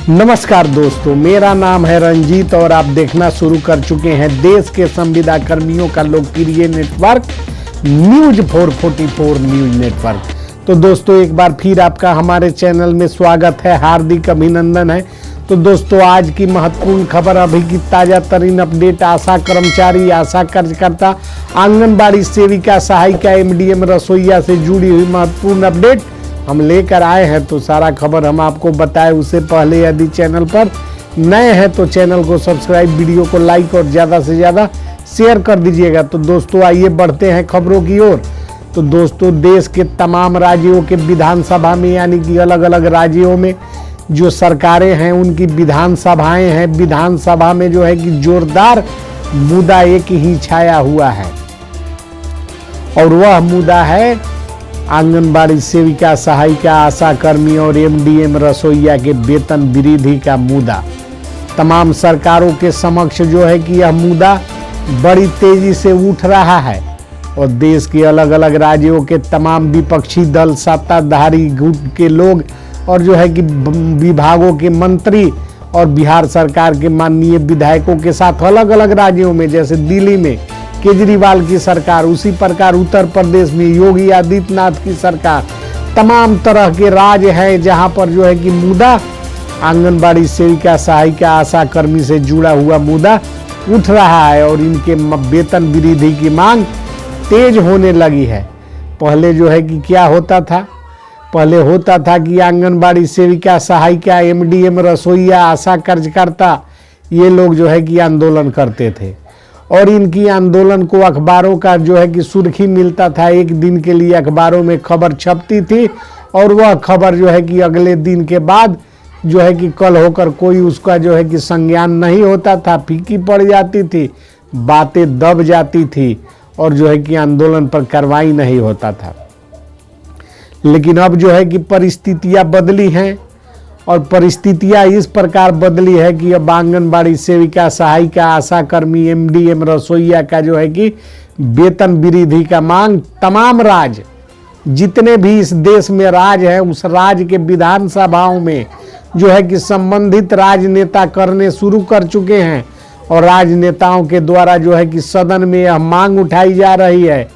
नमस्कार दोस्तों, मेरा नाम है रंजीत और आप देखना शुरू कर चुके हैं देश के संविदा कर्मियों का लोकप्रिय नेटवर्क न्यूज 444 न्यूज नेटवर्क। तो दोस्तों, एक बार फिर आपका हमारे चैनल में स्वागत है, हार्दिक अभिनंदन है। तो दोस्तों, आज की महत्वपूर्ण खबर, अभी की ताजा तरीन अपडेट, आशा कर्मचारी, आशा कार्यकर्ता, आंगनबाड़ी सेविका, सहायिका, एमडीएम रसोईया से जुड़ी हुई महत्वपूर्ण अपडेट हम लेकर आए हैं। तो सारा खबर हम आपको बताएं उससे पहले यदि चैनल पर नए हैं तो चैनल को सब्सक्राइब, वीडियो को लाइक और ज़्यादा से ज़्यादा शेयर कर दीजिएगा। तो दोस्तों, आइए बढ़ते हैं खबरों की ओर। तो दोस्तों, देश के तमाम राज्यों के विधानसभा में, यानी कि अलग अलग राज्यों में जो सरकारें हैं उनकी विधानसभाएं हैं, विधानसभा में जो है कि जोरदार मुद्दा एक ही छाया हुआ है और वह मुद्दा है आंगनबाड़ी सेविका, सहायिका, आशा कर्मी और एमडीएम रसोईया के वेतन वृद्धि का मुद्दा। तमाम सरकारों के समक्ष जो है कि यह मुद्दा बड़ी तेजी से उठ रहा है और देश के अलग अलग राज्यों के तमाम विपक्षी दल, सत्ताधारी गुट के लोग और जो है कि विभागों के मंत्री और बिहार सरकार के माननीय विधायकों के साथ अलग अलग राज्यों में, जैसे दिल्ली में केजरीवाल की सरकार, उसी प्रकार उत्तर प्रदेश में योगी आदित्यनाथ की सरकार, तमाम तरह के राज्य हैं जहां पर जो है कि मुद्दा आंगनबाड़ी सेविका, सहायिका, आशा कर्मी से जुड़ा हुआ मुद्दा उठ रहा है और इनके वेतन वृद्धि की मांग तेज होने लगी है। पहले जो है कि क्या होता था, पहले होता था कि आंगनबाड़ी सेविका, सहायिका, एमडीएम रसोईया, आशा कार्यकर्ता, ये लोग जो है कि आंदोलन करते थे और इनकी आंदोलन को अखबारों का जो है कि सुर्खी मिलता था। एक दिन के लिए अखबारों में खबर छपती थी और वह खबर जो है कि अगले दिन के बाद जो है कि कल होकर कोई उसका जो है कि संज्ञान नहीं होता था, फीकी पड़ जाती थी, बातें दब जाती थी और जो है कि आंदोलन पर कार्रवाई नहीं होता था। लेकिन अब जो है कि परिस्थितियां बदली हैं और परिस्थितियां इस प्रकार बदली है कि अब आंगनबाड़ी सेविका, सहायिका, आशा कर्मी, एमडीएम रसोईया का जो है कि वेतन वृद्धि का मांग तमाम राज्य, जितने भी इस देश में राज्य है, उस राज्य के विधानसभाओं में जो है कि संबंधित राजनेता करने शुरू कर चुके हैं और राजनेताओं के द्वारा जो है कि सदन में यह मांग उठाई जा रही है।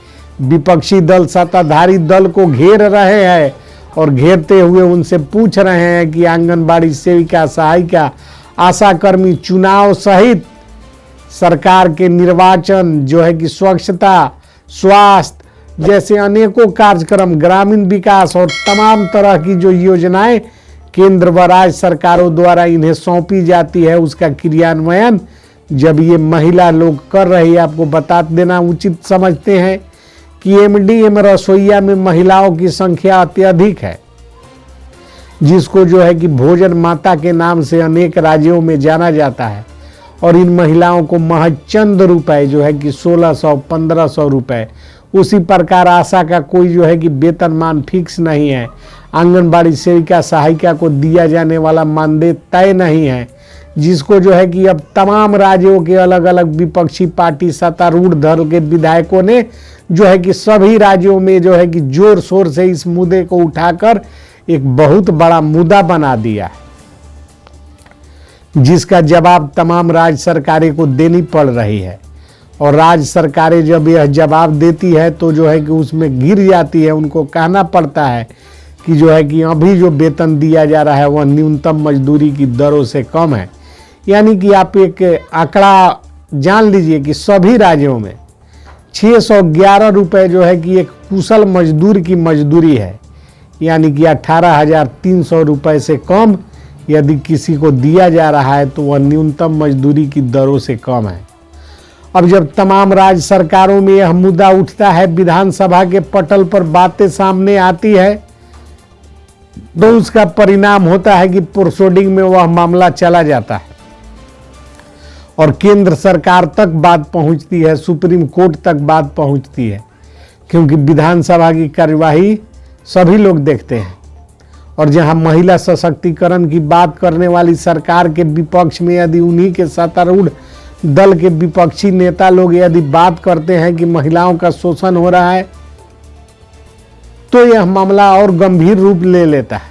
विपक्षी दल, सत्ताधारी दल को घेर रहे हैं और घेरते हुए उनसे पूछ रहे हैं कि आंगनबाड़ी सेविका, सहायिका, आशा कर्मी चुनाव सहित सरकार के निर्वाचन, जो है कि स्वच्छता, स्वास्थ्य जैसे अनेकों कार्यक्रम, ग्रामीण विकास और तमाम तरह की जो योजनाएं केंद्र व राज्य सरकारों द्वारा इन्हें सौंपी जाती है, उसका क्रियान्वयन जब ये महिला लोग कर रही है, आपको बता देना उचित समझते हैं कि एमडीएम रसोईया में महिलाओं की संख्या अत्यधिक है, जिसको जो है कि भोजन माता के नाम से अनेक राज्यों में जाना जाता है और इन महिलाओं को महज चंद रुपए जो है कि 1600-1500 रुपए, उसी प्रकार आशा का कोई जो है कि वेतनमान फिक्स नहीं है। आंगनबाड़ी सेविका, सहायिका को दिया जाने वाला मानदेय तय नहीं है, जिसको जो है कि अब तमाम राज्यों के अलग अलग विपक्षी पार्टी, सत्तारूढ़ दल के विधायकों ने जो है कि सभी राज्यों में जो है कि जोर शोर से इस मुद्दे को उठाकर एक बहुत बड़ा मुद्दा बना दिया है, जिसका जवाब तमाम राज्य सरकारें को देनी पड़ रही है। और राज्य सरकारें जब यह जवाब देती है तो जो है कि उसमें गिर जाती है, उनको कहना पड़ता है कि जो है कि अभी जो वेतन दिया जा रहा है वह न्यूनतम मजदूरी की दरों से कम है। यानी कि आप एक आंकड़ा जान लीजिए कि सभी राज्यों में 611 रुपये जो है कि एक कुशल मजदूर की मजदूरी है, यानी कि 18,300 रुपये से कम यदि किसी को दिया जा रहा है तो वह न्यूनतम मजदूरी की दरों से कम है। अब जब तमाम राज्य सरकारों में यह मुद्दा उठता है, विधानसभा के पटल पर बातें सामने आती है, तो उसका परिणाम होता है कि प्रोसीडिंग में वह मामला चला जाता है और केंद्र सरकार तक बात पहुंचती है, सुप्रीम कोर्ट तक बात पहुंचती है, क्योंकि विधानसभा की कार्यवाही सभी लोग देखते हैं। और जहां महिला सशक्तिकरण की बात करने वाली सरकार के विपक्ष में यदि उन्हीं के सत्तारूढ़ दल के विपक्षी नेता लोग यदि बात करते हैं कि महिलाओं का शोषण हो रहा है, तो यह मामला और गंभीर रूप ले लेता है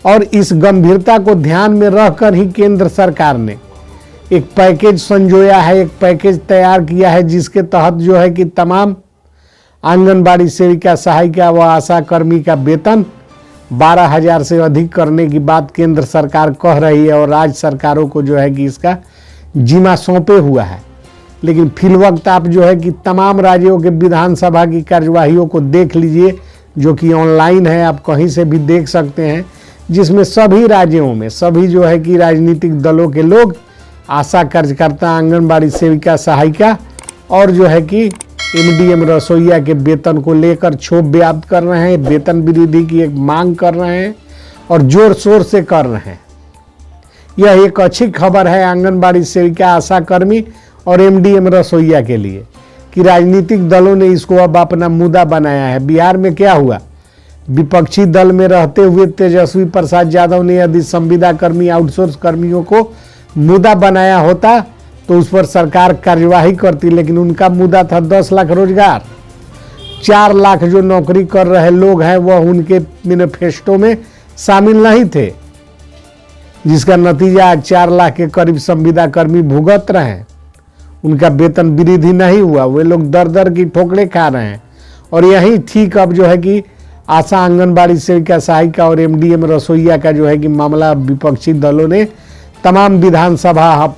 और इस गंभीरता को ध्यान में रखकर ही केंद्र सरकार ने एक पैकेज संजोया है, एक पैकेज तैयार किया है, जिसके तहत जो है कि तमाम आंगनबाड़ी सेविका, सहायिका व आशा कर्मी का वेतन 12,000 से अधिक करने की बात केंद्र सरकार कह रही है और राज्य सरकारों को जो है कि इसका जिम्मा सौंपे हुआ है। लेकिन फिलवक्त आप जो है कि तमाम राज्यों के विधानसभा की कार्यवाहियों को देख लीजिए, जो कि ऑनलाइन है, आप कहीं से भी देख सकते हैं, जिसमें सभी राज्यों में सभी जो है कि राजनीतिक दलों के लोग, आशा कार्यकर्ता, आंगनबाड़ी सेविका, सहायिका और जो है कि एमडीएम रसोईया के वेतन को लेकर क्षोभ व्यक्त कर रहे हैं, वेतन वृद्धि की एक मांग कर रहे हैं और जोर शोर से कर रहे हैं। यह एक अच्छी खबर है आंगनबाड़ी सेविका, आशा कर्मी और एमडीएम रसोईया के लिए कि राजनीतिक दलों ने इसको अब अपना मुद्दा बनाया है। बिहार में क्या हुआ, विपक्षी दल में रहते हुए तेजस्वी प्रसाद यादव ने यदि संविदा कर्मी, आउटसोर्स कर्मियों को मुद्दा बनाया होता तो उस पर सरकार कार्यवाही करती, लेकिन उनका मुद्दा था 10 लाख रोजगार। 4 लाख जो नौकरी कर रहे लोग हैं वह उनके मैनिफेस्टो में शामिल नहीं थे, जिसका नतीजा आज 4 लाख के करीब संविदा कर्मी भुगत रहे हैं। उनका वेतन वृद्धि नहीं हुआ, वे लोग दर दर की ठोकरें खा रहे हैं। और यही ठीक अब जो है कि आशा, आंगनबाड़ी सेविका, सहायिका और एमडीएम रसोईया का जो है कि मामला विपक्षी दलों ने तमाम विधानसभा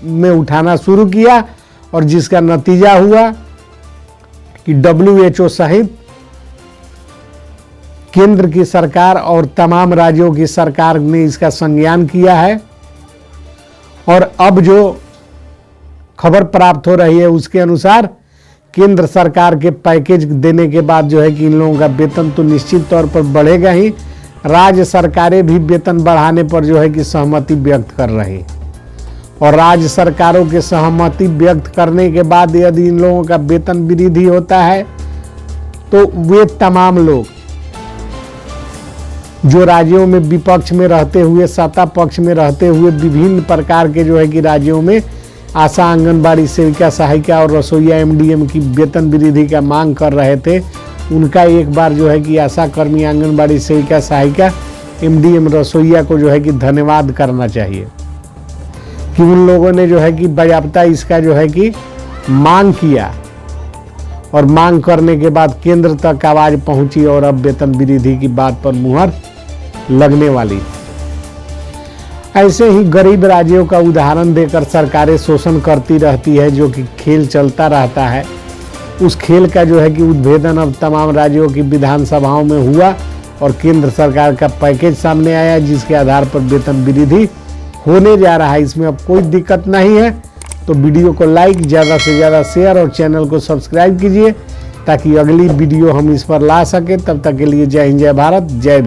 में उठाना शुरू किया और जिसका नतीजा हुआ कि WHO सहित केंद्र की सरकार और तमाम राज्यों की सरकार ने इसका संज्ञान किया है। और अब जो खबर प्राप्त हो रही है उसके अनुसार केंद्र सरकार के पैकेज देने के बाद जो है कि इन लोगों का वेतन तो निश्चित तौर पर बढ़ेगा ही, राज्य सरकारें भी वेतन बढ़ाने पर जो है कि सहमति व्यक्त कर रही। और राज्य सरकारों के सहमति व्यक्त करने के बाद यदि इन लोगों का वेतन वृद्धि होता है तो वे तमाम लोग जो राज्यों में विपक्ष में रहते हुए, सत्ता पक्ष में रहते हुए विभिन्न प्रकार के जो है कि राज्यों में आशा, आंगनबाड़ी सेविका, सहायिका और रसोईया, एमडीएम की वेतन वृद्धि का मांग कर रहे थे, उनका एक बार जो है कि आशा कर्मी, आंगनबाड़ी सेविका, सहायिका, एमडीएम रसोईया को जो है कि धन्यवाद करना चाहिए कि उन लोगों ने जो है कि बाकायदा इसका जो है कि मांग किया और मांग करने के बाद केंद्र तक आवाज पहुंची और अब वेतन वृद्धि की बात पर मुहर लगने वाली। ऐसे ही गरीब राज्यों का उदाहरण देकर सरकारें शोषण करती रहती है, जो कि खेल चलता रहता है। उस खेल का जो है कि उद्भेदन अब तमाम राज्यों की विधानसभाओं में हुआ और केंद्र सरकार का पैकेज सामने आया, जिसके आधार पर वेतन वृद्धि होने जा रहा है। इसमें अब कोई दिक्कत नहीं है। तो वीडियो को लाइक, ज़्यादा से ज़्यादा शेयर और चैनल को सब्सक्राइब कीजिए ताकि अगली वीडियो हम इस पर ला सकें। तब तक के लिए जय हिंद, जय भारत, जय भीम।